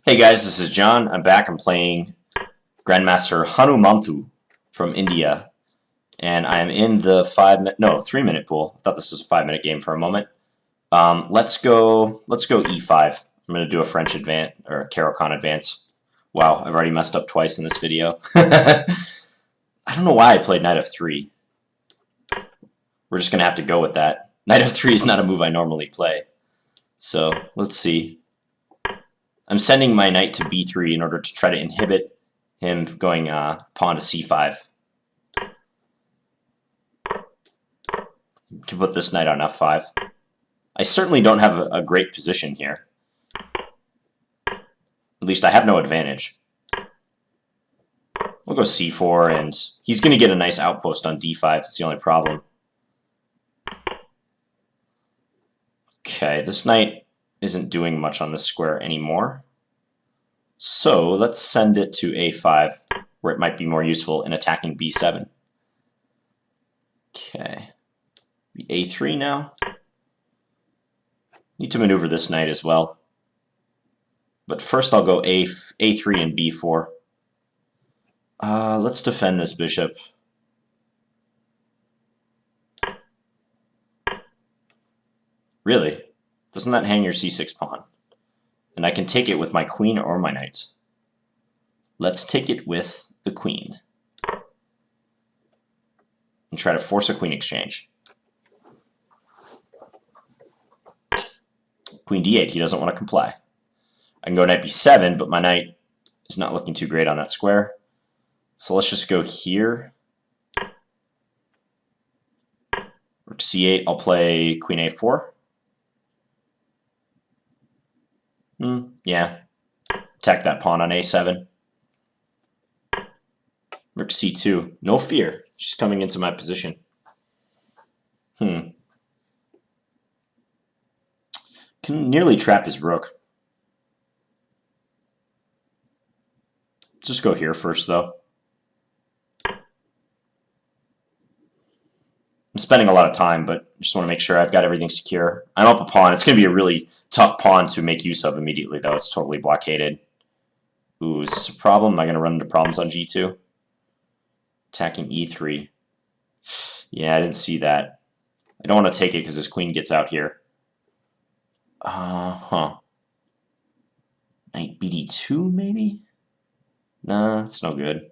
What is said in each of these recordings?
Hey guys, this is John. I'm back. I'm playing Grandmaster Hanumantu from India, and I'm in the 3-minute pool. I thought this was a 5-minute game for a moment. Let's go E5. I'm gonna do a French advance or a Caro-Kann advance. Wow, I've already messed up twice in this video. I don't know why I played Knight F3. We're just gonna have to go with that. Knight F3 is not a move I normally play, so let's see. I'm sending my knight to b3 in order to try to inhibit him going pawn to c5. Can put this knight on f5. I certainly don't have a great position here. At least I have no advantage. We'll go c4, and he's going to get a nice outpost on d5. It's the only problem. Okay, this knight isn't doing much on this square anymore. So let's send it to a5, where it might be more useful in attacking b7. Okay, a3 now. Need to maneuver this knight as well. But first I'll go a3 and b4. Let's defend this bishop. Really? Doesn't that hang your c6 pawn? And I can take it with my queen or my knight. Let's take it with the queen. And try to force a queen exchange. Queen d8, he doesn't want to comply. I can go knight b7, but my knight is not looking too great on that square. So let's just go here. Rook c8, I'll play queen a4. Yeah. Attack that pawn on a7. Rook c2. No fear. Just coming into my position. Can nearly trap his rook. Let's just go here first, though. I'm spending a lot of time, but I just want to make sure I've got everything secure. I'm up a pawn. It's going to be a really tough pawn to make use of immediately, though. It's totally blockaded. Ooh, is this a problem? Am I going to run into problems on g2? Attacking e3. Yeah, I didn't see that. I don't want to take it because his queen gets out here. Knight bd2, maybe? Nah, it's no good.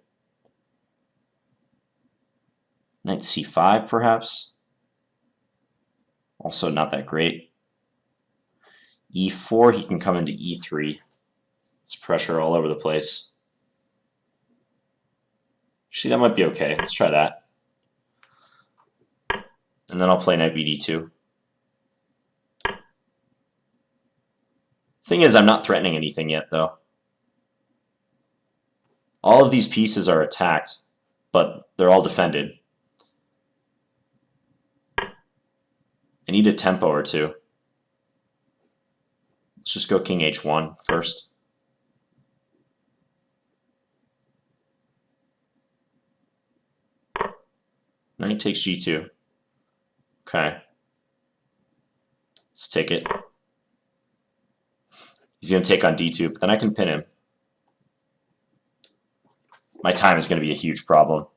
Knight c5, perhaps? Also not that great. e4, he can come into e3. It's pressure all over the place. Actually, that might be okay. Let's try that. And then I'll play knight bd2. Thing is, I'm not threatening anything yet, though. All of these pieces are attacked, but they're all defended. I need a tempo or two. Let's just go king h1 first. Knight takes g2. Okay. Let's take it. He's going to take on d2, but then I can pin him. My time is going to be a huge problem.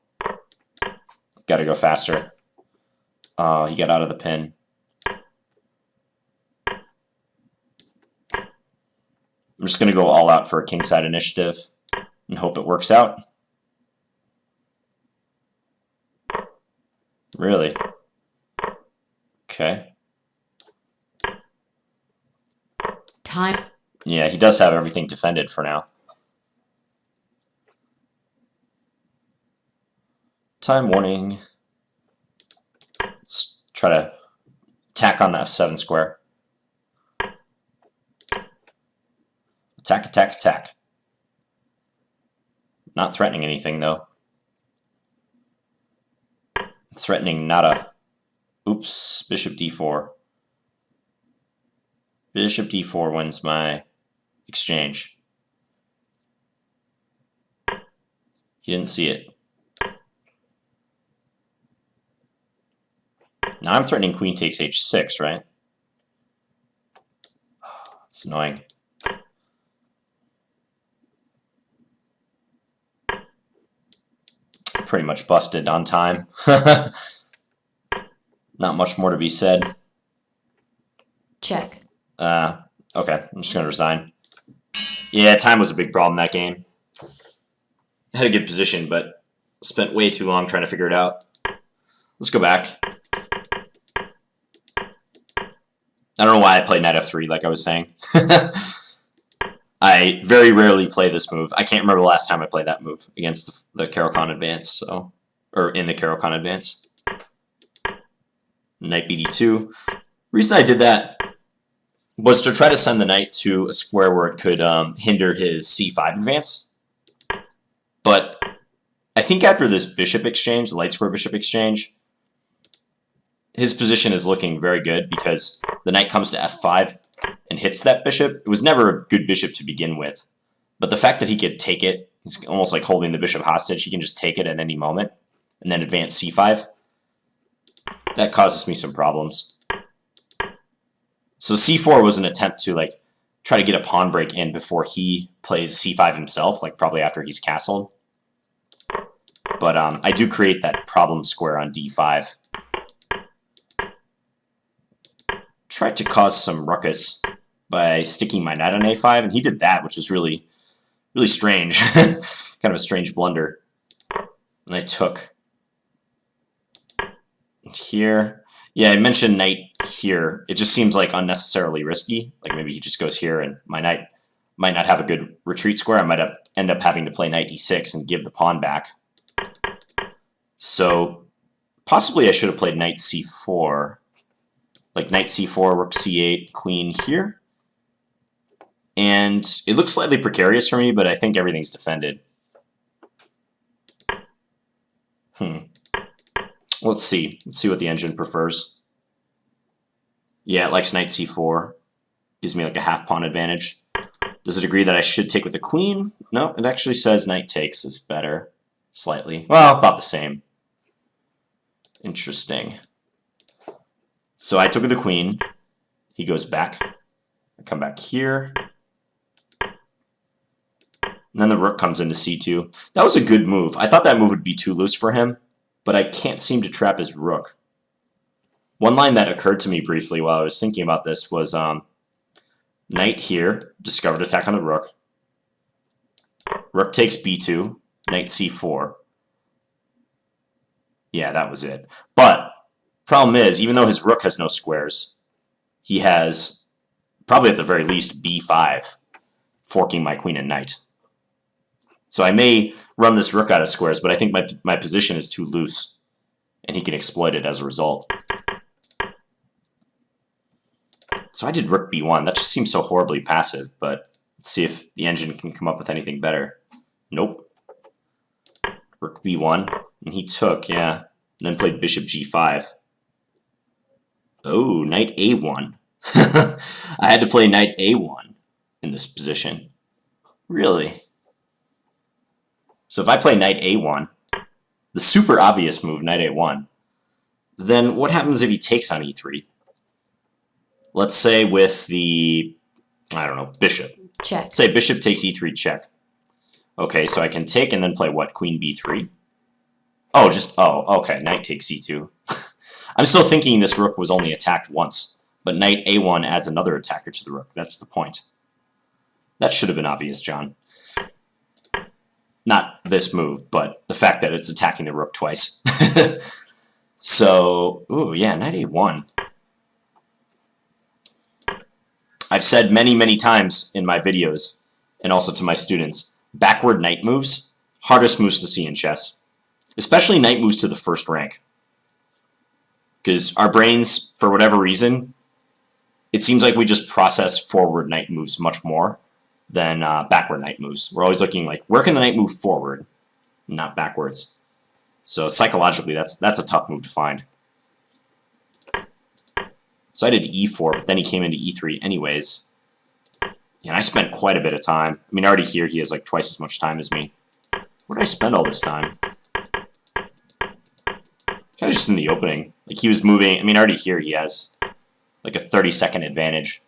Got to go faster. Oh, he got out of the pin. I'm just going to go all out for a kingside initiative and hope it works out. Really? Okay. Time. Yeah, he does have everything defended for now. Time warning. Let's try to attack on the f7 square. Attack, attack, attack. Not threatening anything, though. Threatening nada. Oops, bishop d4. Bishop d4 wins my exchange. He didn't see it. Now I'm threatening queen takes h6, right? Oh, it's annoying. pretty much busted on time. Not much more to be said. check, Okay, I'm just gonna resign. Yeah, time was a big problem that game. I had a good position, but spent way too long trying to figure it out. Let's go back. I don't know why I played knight f3 like I was saying. I very rarely play this move. I can't remember the last time I played that move against the Caro-Kann advance, so, or in the Caro-Kann advance. Knight bd2. Reason I did that was to try to send the knight to a square where it could hinder his c5 advance. But I think after this bishop exchange, the light square bishop exchange, his position is looking very good because the knight comes to f5 and hits that bishop. It was never a good bishop to begin with. But the fact that he could take it, he's almost like holding the bishop hostage, he can just take it at any moment and then advance c5. That causes me some problems. So c4 was an attempt to like try to get a pawn break in before he plays c5 himself, like probably after he's castled. But I do create that problem square on d5. Tried to cause some ruckus by sticking my knight on a5, and he did that, which was really, really strange. Kind of a strange blunder. And I took here. Yeah, I mentioned knight here. It just seems like unnecessarily risky. Like maybe he just goes here, and my knight might not have a good retreat square. I might end up having to play knight d6 and give the pawn back. So possibly I should have played knight c4. Like knight c4, rook c8, queen here. And it looks slightly precarious for me, but I think everything's defended. Let's see. Let's see what the engine prefers. Yeah, it likes knight c4. Gives me like a half pawn advantage. Does it agree that I should take with the queen? No, it actually says knight takes is better. Slightly. Well, about the same. Interesting. So I took with the queen. He goes back. I come back here. And then the rook comes into c2. That was a good move. I thought that move would be too loose for him, but I can't seem to trap his rook. One line that occurred to me briefly while I was thinking about this was knight here, discovered attack on the rook. Rook takes b2, knight c4. Yeah, that was it. But problem is, even though his rook has no squares, he has, probably at the very least, b5, forking my queen and knight. So I may run this rook out of squares, but I think my position is too loose, and he can exploit it as a result. So I did rook b1. That just seems so horribly passive, but let's see if the engine can come up with anything better. Nope. Rook b1, and he took, yeah, and then played bishop g5. Oh, knight a1. I had to play knight a1 in this position. Really? So if I play knight a1, the super obvious move, knight a1, then what happens if he takes on e3? Let's say with the, I don't know, bishop. check, Say bishop takes e3 check. Okay, so I can take and then play what? Queen b3? Oh, okay, knight takes c2. I'm still thinking this rook was only attacked once, but knight a1 adds another attacker to the rook. That's the point. That should have been obvious, John. Not this move, but the fact that it's attacking the rook twice. So, ooh, yeah, knight a1. I've said many, many times in my videos, and also to my students, backward knight moves, hardest moves to see in chess. Especially knight moves to the first rank. Because our brains, for whatever reason, it seems like we just process forward knight moves much more than backward knight moves. We're always looking like, where can the knight move forward, not backwards? So psychologically, that's a tough move to find. So I did e4, but then he came into e3 anyways. And I spent quite a bit of time. I mean, already here he has like twice as much time as me. Where did I spend all this time? Kind of just in the opening. Like he was moving. I mean, already here he has like a 30-second advantage.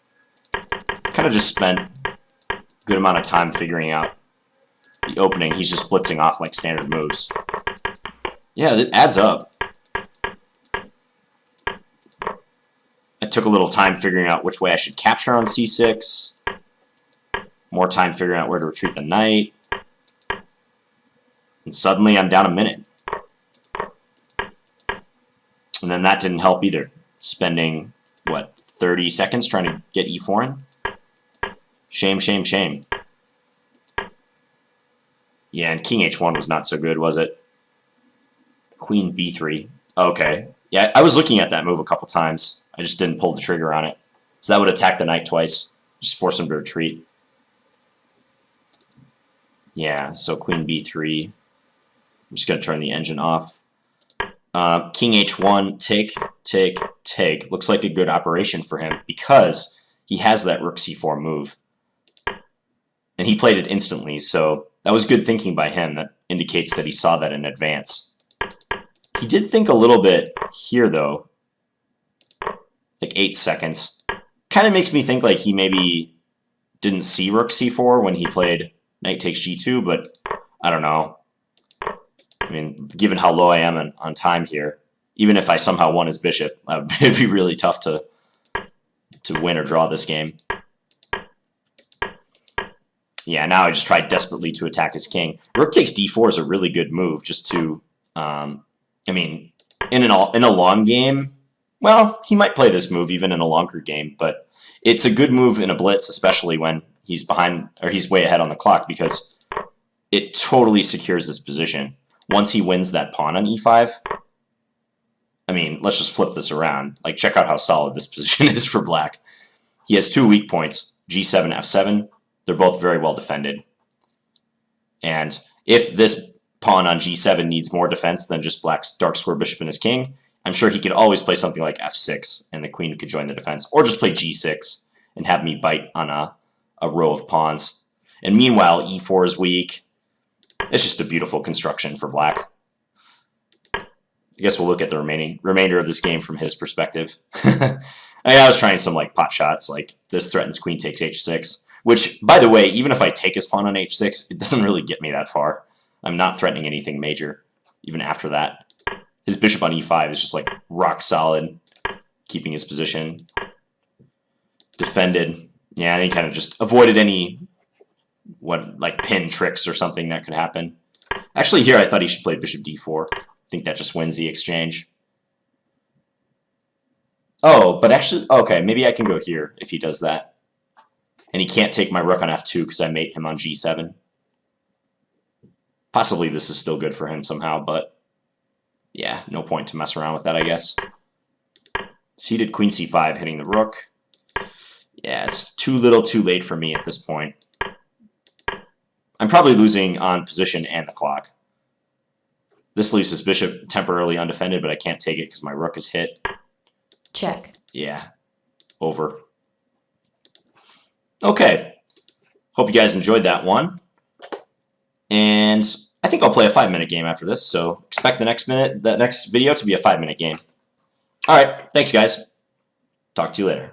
Kind of just spent a good amount of time figuring out the opening. He's just blitzing off like standard moves. Yeah, that adds up. I took a little time figuring out which way I should capture on c6. More time figuring out where to retreat the knight. And suddenly I'm down a minute. And then that didn't help either. Spending, what, 30 seconds trying to get e4 in? Shame, shame, shame. Yeah, and king h1 was not so good, was it? Queen b3. Okay. Yeah, I was looking at that move a couple times. I just didn't pull the trigger on it. So that would attack the knight twice. Just force him to retreat. Yeah, so queen b3. I'm just going to turn the engine off. King h1, take, take, take. Looks like a good operation for him because he has that rook c4 move. And he played it instantly, so that was good thinking by him. That indicates that he saw that in advance. He did think a little bit here, though. Like 8 seconds. Kind of makes me think like he maybe didn't see rook c4 when he played knight takes g2, but I don't know. I mean, given how low I am on time here, even if I somehow won his bishop, it'd be really tough to win or draw this game. Yeah, now I just tried desperately to attack his king. Rook takes d4 is a really good move just to, I mean, in a long game, well, he might play this move even in a longer game, but it's a good move in a blitz, especially when he's behind, or he's way ahead on the clock, because it totally secures his position. Once he wins that pawn on e5, I mean, let's just flip this around. Like, check out how solid this position is for black. He has 2 weak points, g7, f7. They're both very well defended. And if this pawn on g7 needs more defense than just black's dark square bishop and his king, I'm sure he could always play something like f6, and the queen could join the defense. Or just play g6 and have me bite on a row of pawns. And meanwhile, e4 is weak. It's just a beautiful construction for black. I guess we'll look at the remainder of this game from his perspective. I was trying some like pot shots, like this threatens queen takes h6, which, by the way, even if I take his pawn on h6, it doesn't really get me that far. I'm not threatening anything major, even after that. His bishop on e5 is just like rock solid, keeping his position. Defended. Yeah, and he kind of just avoided any like pin tricks or something that could happen. Actually, here I thought he should play bishop d4. I think that just wins the exchange. Oh, but actually, okay, maybe I can go here if he does that. And he can't take my rook on f2 because I mate him on g7. Possibly this is still good for him somehow, but yeah, no point to mess around with that, I guess. So he did queen c5, hitting the rook. Yeah, it's too little too late for me at this point. I'm probably losing on position and the clock. This leaves his bishop temporarily undefended, but I can't take it because my rook is hit. Check. Yeah, over. Okay, hope you guys enjoyed that one. And I think I'll play a 5-minute game after this, so expect the next video to be a 5-minute game. All right, thanks guys. Talk to you later.